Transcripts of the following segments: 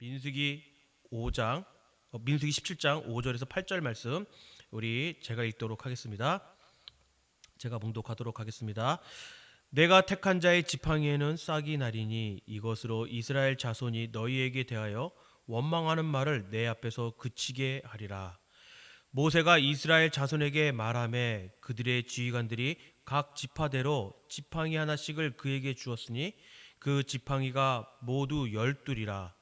민수기 5장 민수기 17장 5절에서 8절 말씀 제가 읽도록 하겠습니다. 제가 봉독하도록 하겠습니다. 내가 택한 자의 지팡이에는 싹이 나리니 이것으로 이스라엘 자손이 너희에게 대하여 원망하는 말을 내 앞에서 그치게 하리라. 모세가 이스라엘 자손에게 말하매 그들의 지휘관들이 각 지파대로 지팡이 하나씩을 그에게 주었으니 그 지팡이가 모두 12이라.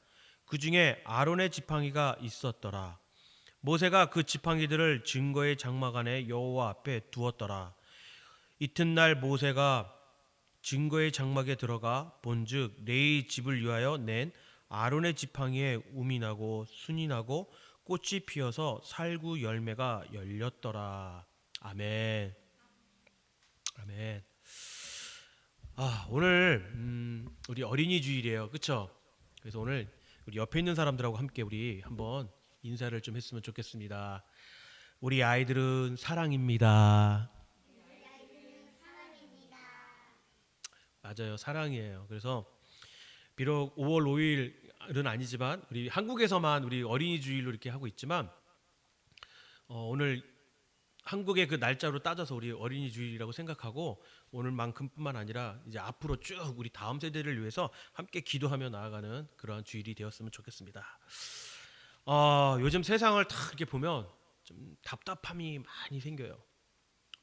그 중에 아론의 지팡이가 있었더라. 모세가 그 지팡이들을 증거의 장막 안에 여호와 앞에 두었더라. 이튿날 모세가 증거의 장막에 들어가 본즉 레위 집을 위하여 낸 아론의 지팡이에 우미 나고 순이 나고 꽃이 피어서 살구 열매가 열렸더라. 아멘. 아멘. 오늘 우리 어린이 주일이에요. 그렇죠? 그래서 오늘 우리 옆에 있는 사람들하고 함께 우리 한번 인사를 좀 했으면 좋겠습니다. 우리 아이들은 사랑입니다. 맞아요, 사랑이에요. 그래서 비록 5월 5일은 아니지만 우리 한국에서만 우리 어린이 주일로 이렇게 하고 있지만 오늘 한국의 그 날짜로 따져서 우리 어린이 주일이라고 생각하고 오늘만큼뿐만 아니라 이제 앞으로 쭉 우리 다음 세대를 위해서 함께 기도하며 나아가는 그러한 주일이 되었으면 좋겠습니다. 요즘 세상을 다 이렇게 보면 좀 답답함이 많이 생겨요.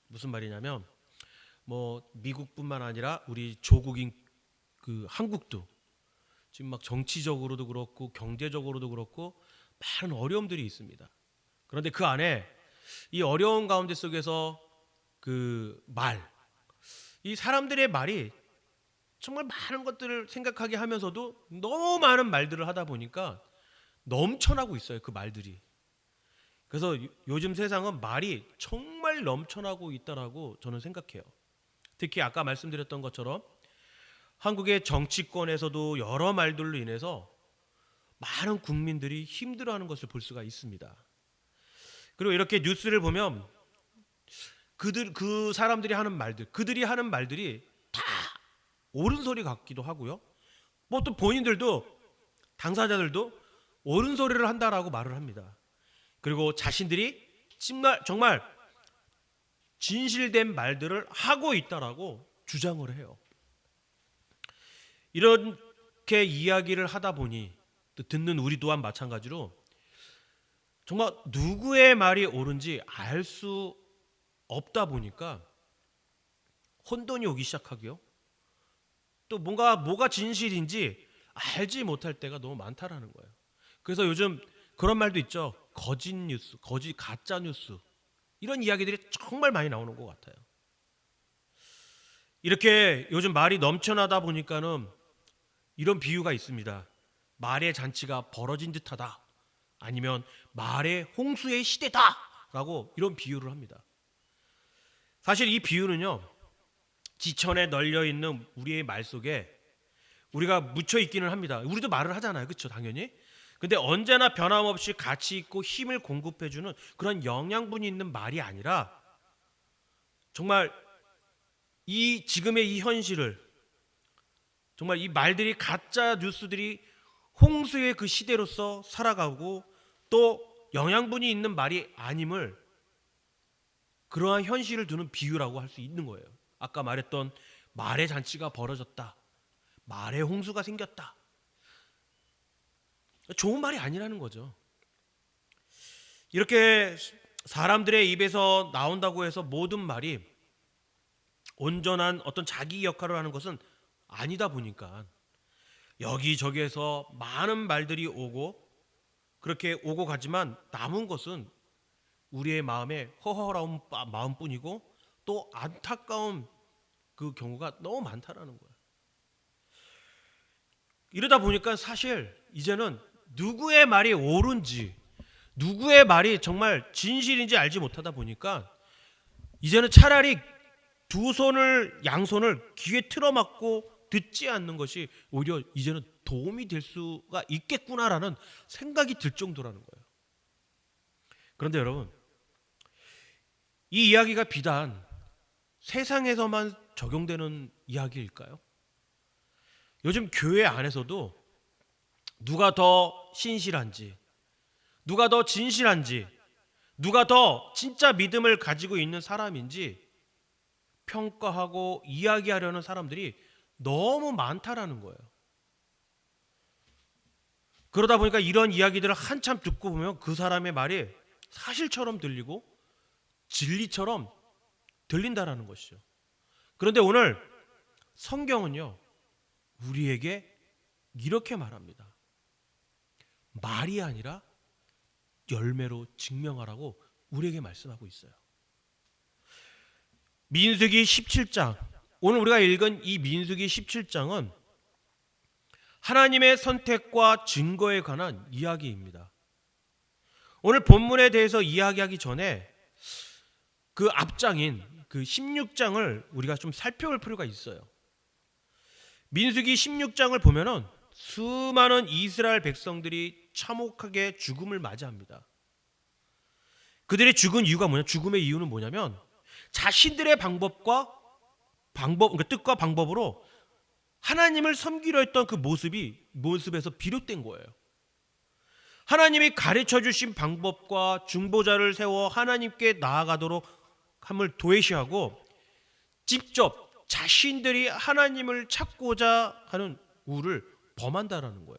무슨 말이냐면 미국뿐만 아니라 우리 조국인 그 한국도 지금 막 정치적으로도 그렇고 경제적으로도 그렇고 많은 어려움들이 있습니다. 그런데 그 안에 이 어려운 가운데 속에서 이 사람들의 말이 정말 많은 것들을 생각하게 하면서도 너무 많은 말들을 하다 보니까 넘쳐나고 있어요, 그 말들이. 그래서 요즘 세상은 말이 정말 넘쳐나고 있다라고 저는 생각해요. 특히 아까 말씀드렸던 것처럼 한국의 정치권에서도 여러 말들로 인해서 많은 국민들이 힘들어하는 것을 볼 수가 있습니다. 그리고 이렇게 뉴스를 보면 그 사람들이 하는 말들, 그들이 하는 말들이 다 옳은 소리 같기도 하고요. 또 본인들도 당사자들도 옳은 소리를 한다라고 말을 합니다. 그리고 자신들이 정말 진실된 말들을 하고 있다라고 주장을 해요. 이렇게 이야기를 하다 보니 또 듣는 우리 또한 마찬가지로 정말 누구의 말이 옳은지 알 수 없다 보니까 혼돈이 오기 시작하고요. 또 뭐가 진실인지 알지 못할 때가 너무 많다라는 거예요. 그래서 요즘 그런 말도 있죠. 거짓 뉴스, 가짜 뉴스 이런 이야기들이 정말 많이 나오는 것 같아요. 이렇게 요즘 말이 넘쳐나다 보니까는 이런 비유가 있습니다. 말의 잔치가 벌어진 듯하다. 아니면 말의 홍수의 시대다라고 이런 비유를 합니다. 사실 이 비유는요, 지천에 널려 있는 우리의 말 속에 우리가 묻혀 있기는 합니다. 우리도 말을 하잖아요, 그렇죠? 당연히. 근데 언제나 변함없이 가치 있고 힘을 공급해주는 그런 영양분이 있는 말이 아니라 정말 지금의 이 현실을 정말 이 말들이 가짜 뉴스들이 홍수의 그 시대로서 살아가고 또 영양분이 있는 말이 아님을 그러한 현실을 두는 비유라고 할 수 있는 거예요. 아까 말했던 말의 잔치가 벌어졌다. 말의 홍수가 생겼다. 좋은 말이 아니라는 거죠. 이렇게 사람들의 입에서 나온다고 해서 모든 말이 온전한 어떤 자기 역할을 하는 것은 아니다 보니까 여기저기에서 많은 말들이 오고 그렇게 오고 가지만 남은 것은 우리의 마음에 허허라운 마음뿐이고 또 안타까운 그 경우가 너무 많다라는 거예요. 이러다 보니까 사실 이제는 누구의 말이 옳은지 누구의 말이 정말 진실인지 알지 못하다 보니까 이제는 차라리 양손을 귀에 틀어막고 듣지 않는 것이 오히려 이제는 도움이 될 수가 있겠구나라는 생각이 들 정도라는 거예요. 그런데 여러분, 이 이야기가 비단 세상에서만 적용되는 이야기일까요? 요즘 교회 안에서도 누가 더 신실한지, 누가 더 진실한지, 누가 더 진짜 믿음을 가지고 있는 사람인지 평가하고 이야기하려는 사람들이 너무 많다라는 거예요. 그러다 보니까 이런 이야기들을 한참 듣고 보면 그 사람의 말이 사실처럼 들리고 진리처럼 들린다라는 것이죠. 그런데 오늘 성경은요, 우리에게 이렇게 말합니다. 말이 아니라 열매로 증명하라고 우리에게 말씀하고 있어요. 민수기 17장, 오늘 우리가 읽은 이 민수기 17장은 하나님의 선택과 증거에 관한 이야기입니다. 오늘 본문에 대해서 이야기하기 전에 그 앞장인 그 16장을 우리가 좀 살펴볼 필요가 있어요. 민수기 16장을 보면은 수많은 이스라엘 백성들이 참혹하게 죽음을 맞이합니다. 그들이 죽은 이유가 뭐냐? 죽음의 이유는 뭐냐면 자신들의 그러니까 뜻과 방법으로 하나님을 섬기려 했던 그 모습에서 비롯된 거예요. 하나님이 가르쳐 주신 방법과 중보자를 세워 하나님께 나아가도록 함을 도외시하고 직접 자신들이 하나님을 찾고자 하는 우를 범한다라는 거예요.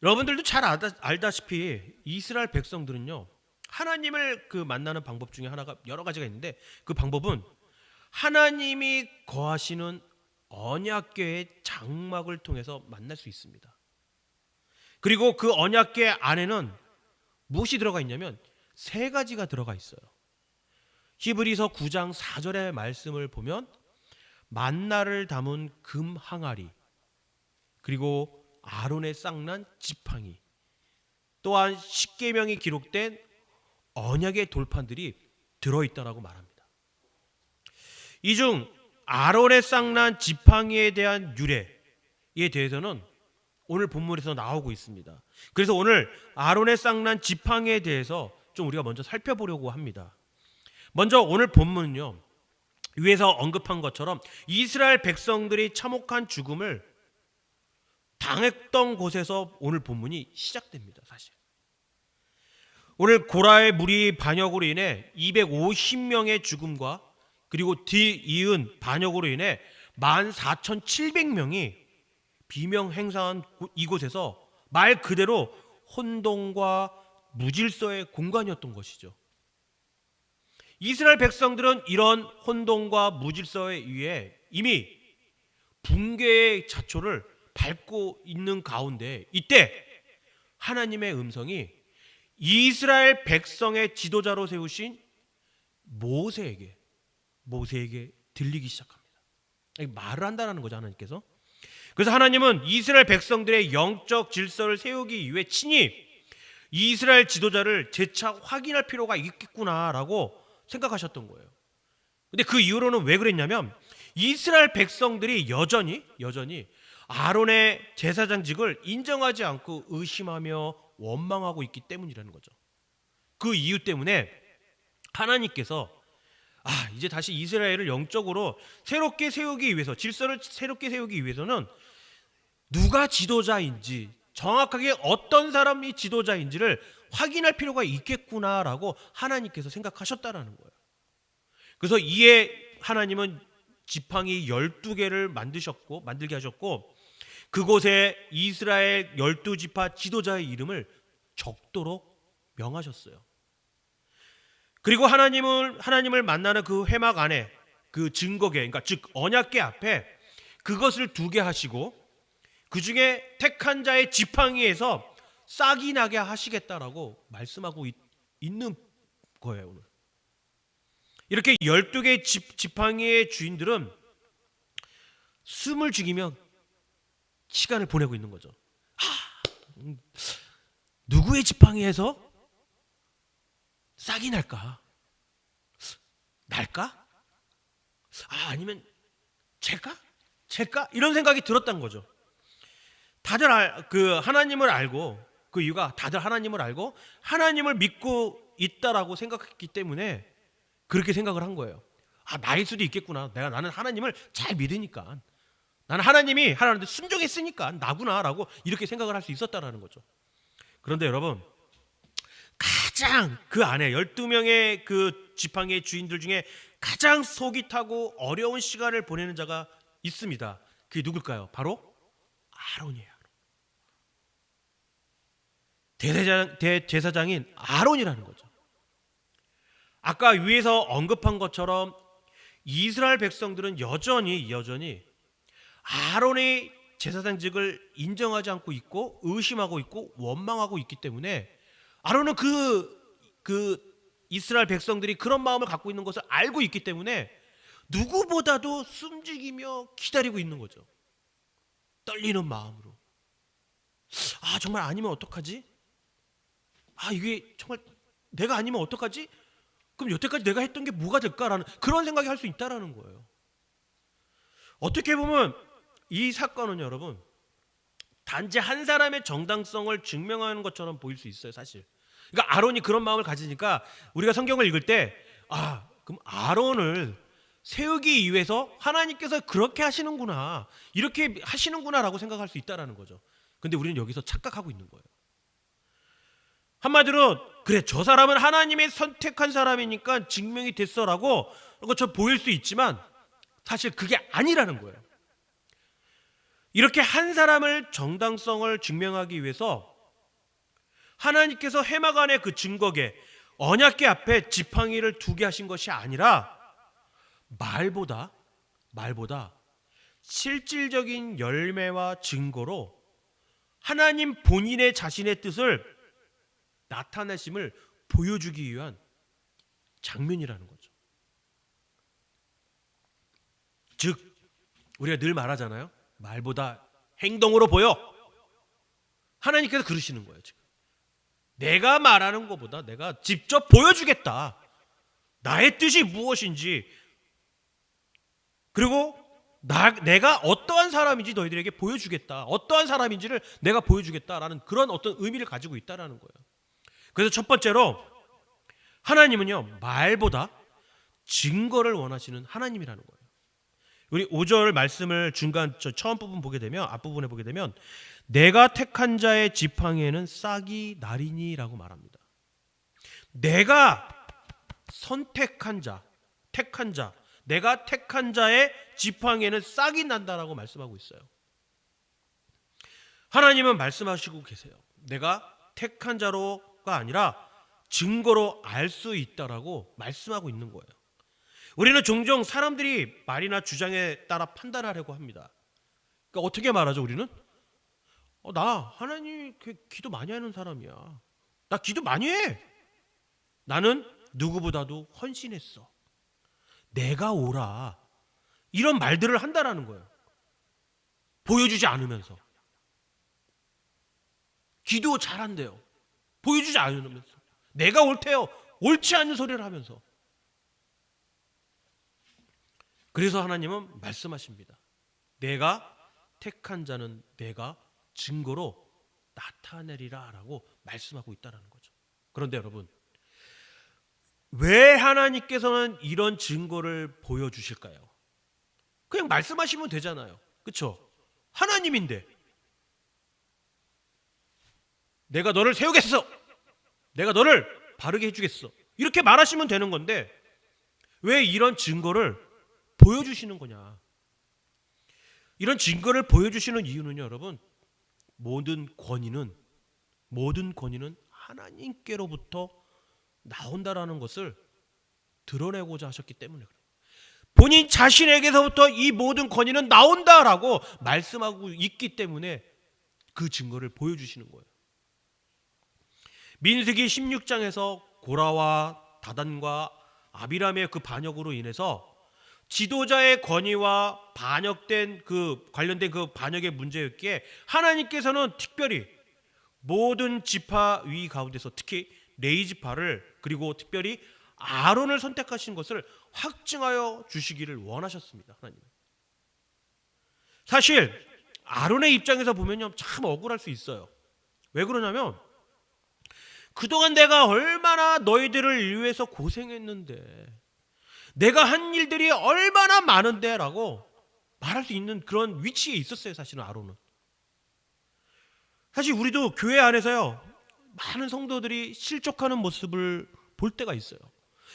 여러분들도 잘 알다시피 이스라엘 백성들은요, 하나님을 만나는 방법 중에 하나가 여러 가지가 있는데 그 방법은 하나님이 거하시는 언약궤의 장막을 통해서 만날 수 있습니다. 그리고 그 언약궤 안에는 무엇이 들어가 있냐면 세 가지가 들어가 있어요. 히브리서 9장 4절의 말씀을 보면 만나를 담은 금 항아리, 그리고 아론의 쌍난 지팡이, 또한 십계명이 기록된 언약의 돌판들이 들어있다라고 말합니다. 이 중 아론의 쌍난 지팡이에 대한 유래에 대해서는 오늘 본문에서 나오고 있습니다. 그래서 오늘 아론의 쌍난 지팡이에 대해서 좀 우리가 먼저 살펴보려고 합니다. 먼저 오늘 본문은요, 위에서 언급한 것처럼 이스라엘 백성들이 참혹한 죽음을 당했던 곳에서 오늘 본문이 시작됩니다. 사실 오늘 고라의 무리 반역으로 인해 250명의 죽음과 그리고 뒤이은 반역으로 인해 14,700명이 비명행사한 이곳에서 말 그대로 혼돈과 무질서의 공간이었던 것이죠. 이스라엘 백성들은 이런 혼돈과 무질서에 의해 이미 붕괴의 자초를 밟고 있는 가운데 이때 하나님의 음성이 이스라엘 백성의 지도자로 세우신 모세에게 들리기 시작합니다. 말을 한다는 거죠, 하나님께서. 그래서 하나님은 이스라엘 백성들의 영적 질서를 세우기 위해 친히 이스라엘 지도자를 재차 확인할 필요가 있겠구나라고 생각하셨던 거예요. 근데 그 이후로는 왜 그랬냐면 이스라엘 백성들이 여전히 아론의 제사장직을 인정하지 않고 의심하며 원망하고 있기 때문이라는 거죠. 그 이유 때문에 하나님께서 이제 다시 이스라엘을 영적으로 새롭게 세우기 위해서, 질서를 새롭게 세우기 위해서는 누가 지도자인지, 정확하게 어떤 사람이 지도자인지를 확인할 필요가 있겠구나라고 하나님께서 생각하셨다라는 거예요. 그래서 이에 하나님은 지팡이 12개를 만들게 하셨고 그곳에 이스라엘 12지파 지도자의 이름을 적도록 명하셨어요. 그리고 하나님을 만나는 그 회막 안에 그 증거궤, 그러니까 즉 언약궤 앞에 그것을 두게 하시고 그 중에 택한 자의 지팡이에서 싹이 나게 하시겠다라고 말씀하고 있는 거예요. 오늘 이렇게 12개의 지팡이의 주인들은 숨을 죽이며 시간을 보내고 있는 거죠. 누구의 지팡이에서 싹이 날까? 아니면 쟤까? 이런 생각이 들었던 거죠. 다들 하나님을 알고, 그 이유가 다들 하나님을 알고 하나님을 믿고 있다라고 생각했기 때문에 그렇게 생각을 한 거예요. 나일 수도 있겠구나. 나는 하나님을 잘 믿으니까 나는 하나님이 하나님한테 순종했으니까 나구나라고 이렇게 생각을 할 수 있었다라는 거죠. 그런데 여러분, 가장 그 안에 12명의 그 지팡이의 주인들 중에 가장 속이 타고 어려운 시간을 보내는 자가 있습니다. 그게 누굴까요? 바로 아론이에요. 대제사장인 아론이라는 거죠. 아까 위에서 언급한 것처럼 이스라엘 백성들은 여전히 아론의 제사장직을 인정하지 않고 있고 의심하고 있고 원망하고 있기 때문에 아론은 그 이스라엘 백성들이 그런 마음을 갖고 있는 것을 알고 있기 때문에 누구보다도 숨죽이며 기다리고 있는 거죠. 떨리는 마음으로. 정말 아니면 어떡하지? 이게 정말 내가 아니면 어떡하지? 그럼 여태까지 내가 했던 게 뭐가 될까라는 그런 생각이 할 수 있다라는 거예요. 어떻게 보면 이 사건은 여러분 단지 한 사람의 정당성을 증명하는 것처럼 보일 수 있어요, 사실. 그러니까 아론이 그런 마음을 가지니까 우리가 성경을 읽을 때 그럼 아론을 세우기 위해서 하나님께서 그렇게 하시는구나, 이렇게 하시는구나라고 생각할 수 있다라는 거죠. 근데 우리는 여기서 착각하고 있는 거예요. 한마디로 그래, 저 사람은 하나님이 선택한 사람이니까 증명이 됐어라고 저 보일 수 있지만 사실 그게 아니라는 거예요. 이렇게 한 사람을 정당성을 증명하기 위해서 하나님께서 해마간의 그 증거계 언약궤 앞에 지팡이를 두게 하신 것이 아니라 말보다 실질적인 열매와 증거로 하나님 본인의 자신의 뜻을 나타내심을 보여주기 위한 장면이라는 거죠. 즉 우리가 늘 말하잖아요. 말보다 행동으로 보여. 하나님께서 그러시는 거예요. 지금 내가 말하는 것보다 내가 직접 보여주겠다. 나의 뜻이 무엇인지, 그리고 내가 어떠한 사람인지 너희들에게 보여주겠다. 어떠한 사람인지를 내가 보여주겠다라는 그런 어떤 의미를 가지고 있다라는 거예요. 그래서 첫 번째로 하나님은요, 말보다 증거를 원하시는 하나님이라는 거예요. 우리 5절 말씀을 중간 처음 부분 보게 되면, 앞부분에 보게 되면 내가 택한 자의 지팡이에는 싹이 나리니라고 말합니다. 내가 선택한 자, 내가 택한 자의 지팡이에는 싹이 난다라고 말씀하고 있어요. 하나님은 말씀하시고 계세요. 내가 택한 자로가 아니라 증거로 알 수 있다라고 말씀하고 있는 거예요. 우리는 종종 사람들이 말이나 주장에 따라 판단하려고 합니다. 그러니까 어떻게 말하죠, 우리는? 나 하나님 기도 많이 하는 사람이야. 나 기도 많이 해. 나는 누구보다도 헌신했어. 내가 오라. 이런 말들을 한다라는 거예요. 보여주지 않으면서. 기도 잘한대요. 보여주지 않으면서. 내가 옳대요. 옳지 않은 소리를 하면서. 그래서 하나님은 말씀하십니다. 내가 택한 자는 내가 증거로 나타내리라 라고 말씀하고 있다는 거죠. 그런데 여러분, 왜 하나님께서는 이런 증거를 보여주실까요? 그냥 말씀하시면 되잖아요. 그렇죠? 하나님인데 내가 너를 세우겠어, 내가 너를 바르게 해주겠어, 이렇게 말하시면 되는 건데 왜 이런 증거를 보여주시는 거냐? 이런 증거를 보여주시는 이유는요, 여러분, 모든 권위는 하나님께로부터 나온다라는 것을 드러내고자 하셨기 때문에 그래요. 본인 자신에게서부터 이 모든 권위는 나온다라고 말씀하고 있기 때문에 그 증거를 보여주시는 거예요. 민수기 16장에서 고라와 다단과 아비람의 그 반역으로 인해서 지도자의 권위와 반역된 관련된 그 반역의 문제였기에 하나님께서는 특별히 모든 지파 위 가운데서 특히 레위 지파를, 그리고 특별히 아론을 선택하신 것을 확증하여 주시기를 원하셨습니다. 하나님. 사실 아론의 입장에서 보면요, 참 억울할 수 있어요. 왜 그러냐면 그동안 내가 얼마나 너희들을 위해서 고생했는데, 내가 한 일들이 얼마나 많은데 라고 말할 수 있는 그런 위치에 있었어요. 사실은 아론은. 사실 우리도 교회 안에서요, 많은 성도들이 실족하는 모습을 볼 때가 있어요.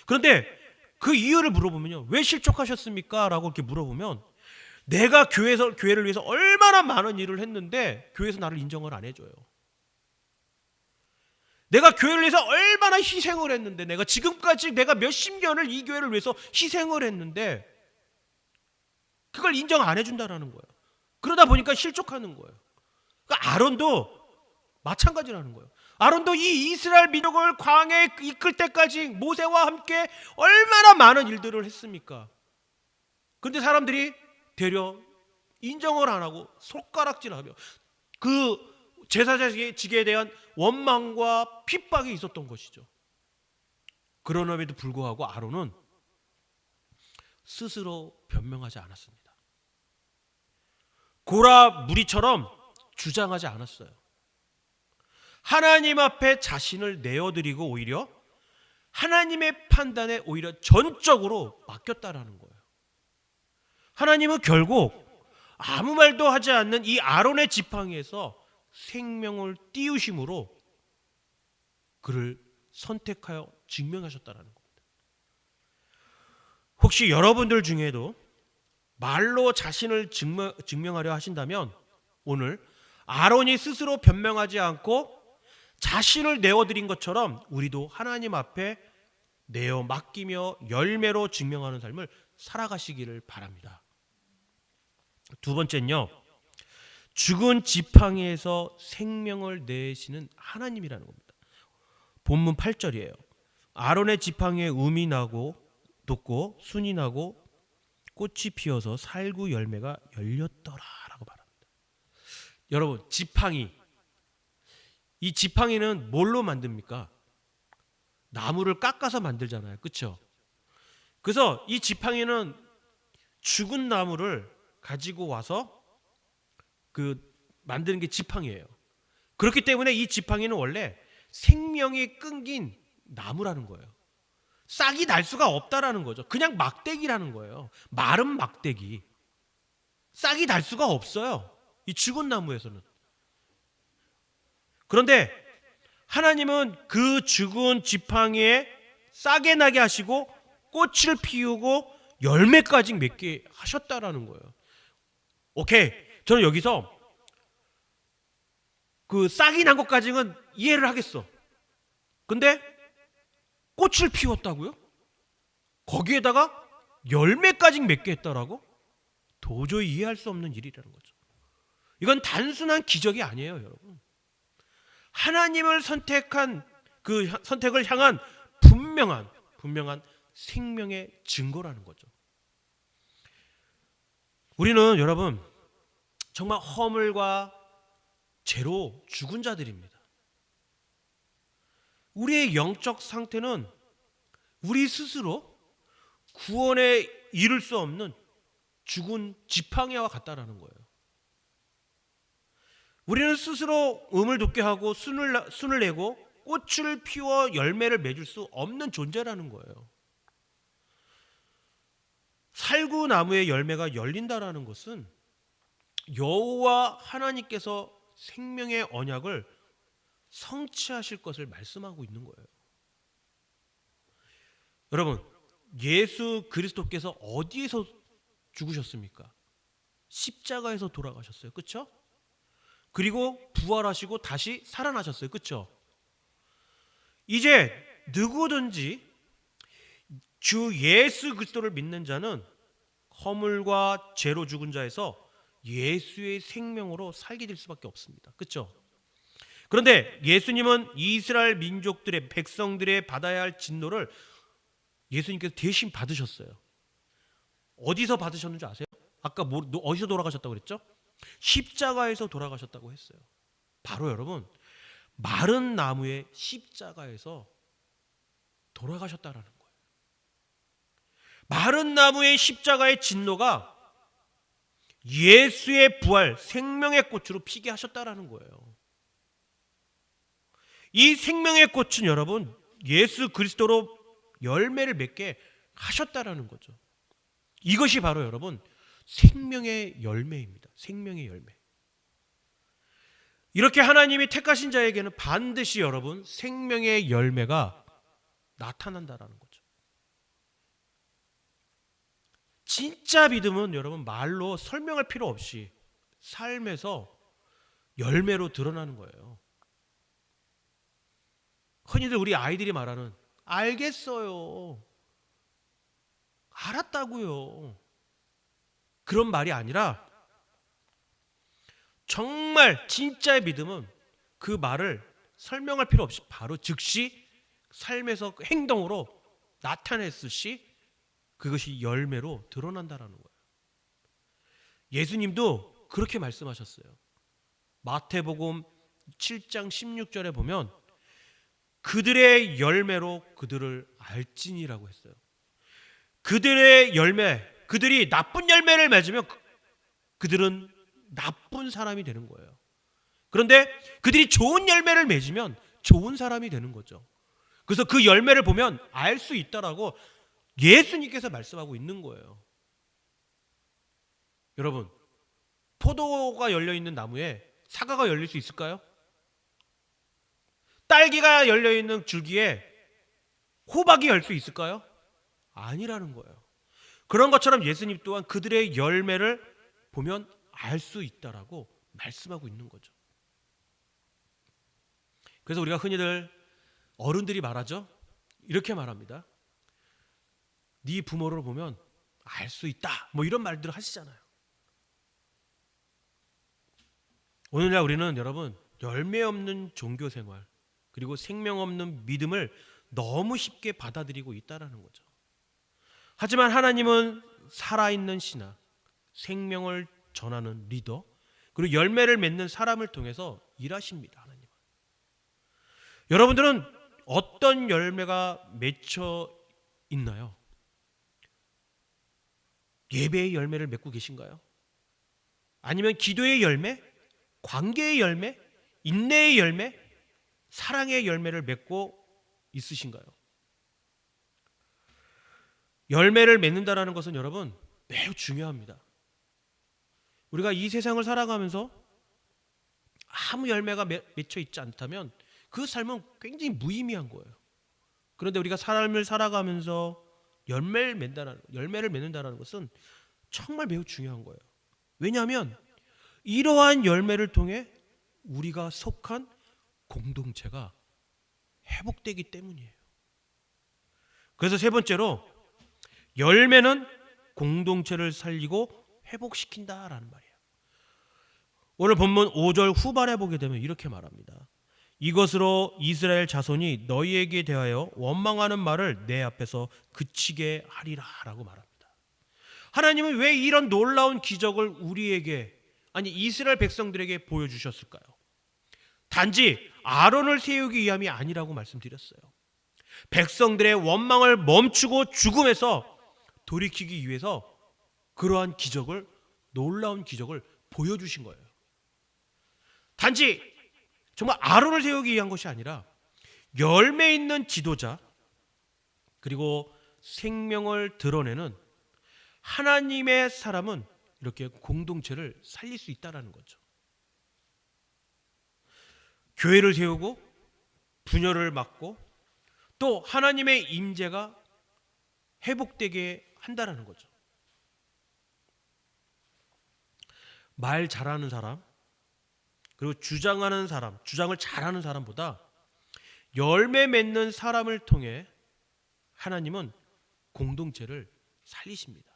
그런데 그 이유를 물어보면요, 왜 실족하셨습니까? 라고 이렇게 물어보면, 내가 교회를 위해서 얼마나 많은 일을 했는데 교회에서 나를 인정을 안 해줘요. 내가 교회를 위해서 얼마나 희생을 했는데, 내가 지금까지 내가 몇십 년을 이 교회를 위해서 희생을 했는데 그걸 인정 안 해준다라는 거예요. 그러다 보니까 실족하는 거예요. 그러니까 아론도 마찬가지라는 거예요. 아론도 이 이스라엘 민족을 광야에 이끌 때까지 모세와 함께 얼마나 많은 일들을 했습니까? 그런데 사람들이 되려 인정을 안 하고 손가락질하며 그 제사장직에 대한 원망과 핍박이 있었던 것이죠. 그럼에도 불구하고 아론은 스스로 변명하지 않았습니다. 고라 무리처럼 주장하지 않았어요. 하나님 앞에 자신을 내어드리고 오히려 하나님의 판단에 오히려 전적으로 맡겼다라는 거예요. 하나님은 결국 아무 말도 하지 않는 이 아론의 지팡이에서 생명을 띄우심으로 그를 선택하여 증명하셨다라는 겁니다. 혹시 여러분들 중에도 말로 자신을 증명하려 하신다면 오늘 아론이 스스로 변명하지 않고 자신을 내어드린 것처럼 우리도 하나님 앞에 내어 맡기며 열매로 증명하는 삶을 살아가시기를 바랍니다. 두 번째는요, 죽은 지팡이에서 생명을 내시는 하나님이라는 겁니다. 본문 8절이에요. 아론의 지팡이에 음이 나고 돋고 순이 나고 꽃이 피어서 살구 열매가 열렸더라라고 말합니다. 여러분, 지팡이, 이 지팡이는 뭘로 만듭니까? 나무를 깎아서 만들잖아요. 그렇죠? 그래서 이 지팡이는 죽은 나무를 가지고 와서 만드는 게 지팡이에요. 그렇기 때문에 이 지팡이는 원래 생명이 끊긴 나무라는 거예요. 싹이 날 수가 없다라는 거죠. 그냥 막대기라는 거예요. 마른 막대기. 싹이 날 수가 없어요. 이 죽은 나무에서는. 그런데 하나님은 그 죽은 지팡이에 싹이 나게 하시고 꽃을 피우고 열매까지 맺게 하셨다라는 거예요. 오케이. 저는 여기서 그 싹이 난 것까지는 이해를 하겠어. 근데 꽃을 피웠다고요? 거기에다가 열매까지 맺게 했다라고? 도저히 이해할 수 없는 일이라는 거죠. 이건 단순한 기적이 아니에요, 여러분. 하나님을 선택한 그 선택을 향한 분명한 생명의 증거라는 거죠. 우리는 여러분 정말 허물과 죄로 죽은 자들입니다. 우리의 영적 상태는 우리 스스로 구원에 이를 수 없는 죽은 지팡이와 같다라는 거예요. 우리는 스스로 음을 돋게 하고 순을 내고 꽃을 피워 열매를 맺을 수 없는 존재라는 거예요. 살구나무의 열매가 열린다라는 것은 여호와 하나님께서 생명의 언약을 성취하실 것을 말씀하고 있는 거예요. 여러분, 예수 그리스도께서 어디에서 죽으셨습니까? 십자가에서 돌아가셨어요. 그렇죠? 그리고 부활하시고 다시 살아나셨어요. 그렇죠? 이제 누구든지 주 예수 그리스도를 믿는 자는 허물과 죄로 죽은 자에서 예수의 생명으로 살게 될 수밖에 없습니다. 그렇죠? 그런데 예수님은 이스라엘 민족들의 백성들의 받아야 할 진노를 예수님께서 대신 받으셨어요. 어디서 받으셨는지 아세요? 아까 어디서 돌아가셨다고 그랬죠? 십자가에서 돌아가셨다고 했어요. 바로 여러분, 마른 나무의 십자가에서 돌아가셨다라는 거예요. 마른 나무의 십자가의 진노가 예수의 부활, 생명의 꽃으로 피게 하셨다라는 거예요. 이 생명의 꽃은 여러분 예수 그리스도로 열매를 맺게 하셨다라는 거죠. 이것이 바로 여러분 생명의 열매입니다. 생명의 열매. 이렇게 하나님이 택하신 자에게는 반드시 여러분 생명의 열매가 나타난다라는 거죠. 진짜 믿음은 여러분 말로 설명할 필요 없이 삶에서 열매로 드러나는 거예요. 흔히들 우리 아이들이 말하는 알겠어요, 알았다고요, 그런 말이 아니라 정말 진짜의 믿음은 그 말을 설명할 필요 없이 바로 즉시 삶에서 행동으로 나타냈을 시 그것이 열매로 드러난다라는 거예요. 예수님도 그렇게 말씀하셨어요. 마태복음 7장 16절에 보면 그들의 열매로 그들을 알지니라고 했어요. 그들의 열매, 그들이 나쁜 열매를 맺으면 그들은 나쁜 사람이 되는 거예요. 그런데 그들이 좋은 열매를 맺으면 좋은 사람이 되는 거죠. 그래서 그 열매를 보면 알 수 있다라고 예수님께서 말씀하고 있는 거예요. 여러분, 포도가 열려있는 나무에 사과가 열릴 수 있을까요? 딸기가 열려있는 줄기에 호박이 열 수 있을까요? 아니라는 거예요. 그런 것처럼 예수님 또한 그들의 열매를 보면 알 수 있다라고 말씀하고 있는 거죠. 그래서 우리가 흔히들 어른들이 말하죠. 이렇게 말합니다. 네 부모를 보면 알 수 있다. 뭐 이런 말들을 하시잖아요. 오늘날 우리는 여러분 열매 없는 종교 생활 그리고 생명 없는 믿음을 너무 쉽게 받아들이고 있다라는 거죠. 하지만 하나님은 살아있는 신학, 생명을 전하는 리더, 그리고 열매를 맺는 사람을 통해서 일하십니다. 하나님은. 여러분들은 어떤 열매가 맺혀 있나요? 예배의 열매를 맺고 계신가요? 아니면 기도의 열매, 관계의 열매, 인내의 열매, 사랑의 열매를 맺고 있으신가요? 열매를 맺는다라는 것은 여러분 매우 중요합니다. 우리가 이 세상을 살아가면서 아무 열매가 맺혀 있지 않다면 그 삶은 굉장히 무의미한 거예요. 그런데 우리가 삶을 살아가면서 열매를 맺는다는 것은 정말 매우 중요한 거예요. 왜냐하면 이러한 열매를 통해 우리가 속한 공동체가 회복되기 때문이에요. 그래서 세 번째로 열매는 공동체를 살리고 회복시킨다라는 말이에요. 오늘 본문 5절 후반에 보게 되면 이렇게 말합니다. 이것으로 이스라엘 자손이 너희에게 대하여 원망하는 말을 내 앞에서 그치게 하리라 라고 말합니다. 하나님은 왜 이런 놀라운 기적을 우리에게, 아니 이스라엘 백성들에게 보여주셨을까요? 단지 아론을 세우기 위함이 아니라고 말씀드렸어요. 백성들의 원망을 멈추고 죽음에서 돌이키기 위해서 그러한 기적을, 놀라운 기적을 보여주신 거예요. 단지 정말 아론을 세우기 위한 것이 아니라 열매 있는 지도자 그리고 생명을 드러내는 하나님의 사람은 이렇게 공동체를 살릴 수 있다는 거죠. 교회를 세우고 분열을 막고 또 하나님의 임재가 회복되게 한다는 거죠. 말 잘하는 사람 그리고 주장하는 사람, 주장을 잘하는 사람보다 열매 맺는 사람을 통해 하나님은 공동체를 살리십니다.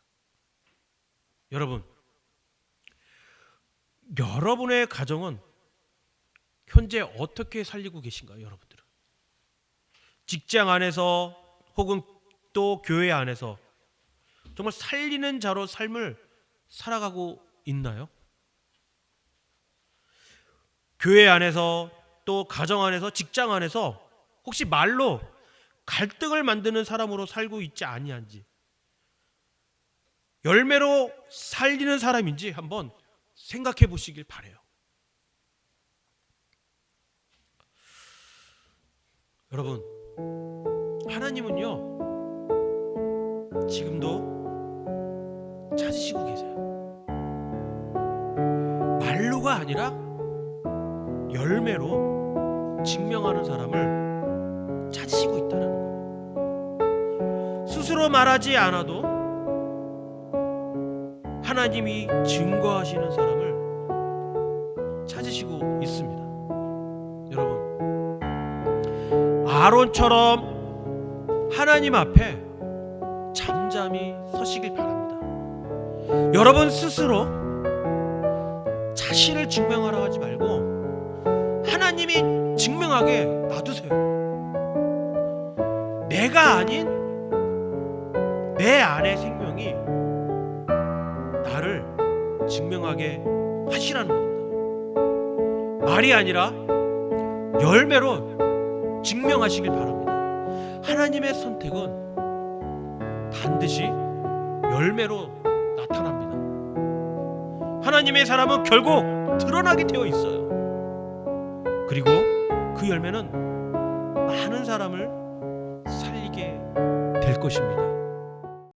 여러분, 여러분의 가정은 현재 어떻게 살리고 계신가요? 여러분들은 직장 안에서 혹은 또 교회 안에서 정말 살리는 자로 삶을 살아가고 있나요? 교회 안에서 또 가정 안에서 직장 안에서 혹시 말로 갈등을 만드는 사람으로 살고 있지 아니한지, 열매로 살리는 사람인지 한번 생각해 보시길 바라요. 여러분, 하나님은요 지금도 찾으시고 계세요. 말로가 아니라 열매로 증명하는 사람을 찾으시고 있다는 거예요. 스스로 말하지 않아도 하나님이 증거하시는 사람을 찾으시고 있습니다. 여러분, 아론처럼 하나님 앞에 잠잠히 서시길 바랍니다. 여러분 스스로 자신을 증명하라 하지 말고 하나님이 증명하게 놔두세요. 내가 아닌 내 안의 생명이 나를 증명하게 하시라는 겁니다. 말이 아니라 열매로 증명하시길 바랍니다. 하나님의 선택은 반드시 열매로 나타납니다. 하나님의 사람은 결국 드러나게 되어 있어요. 그리고 그 열매는 많은 사람을 살리게 될 것입니다.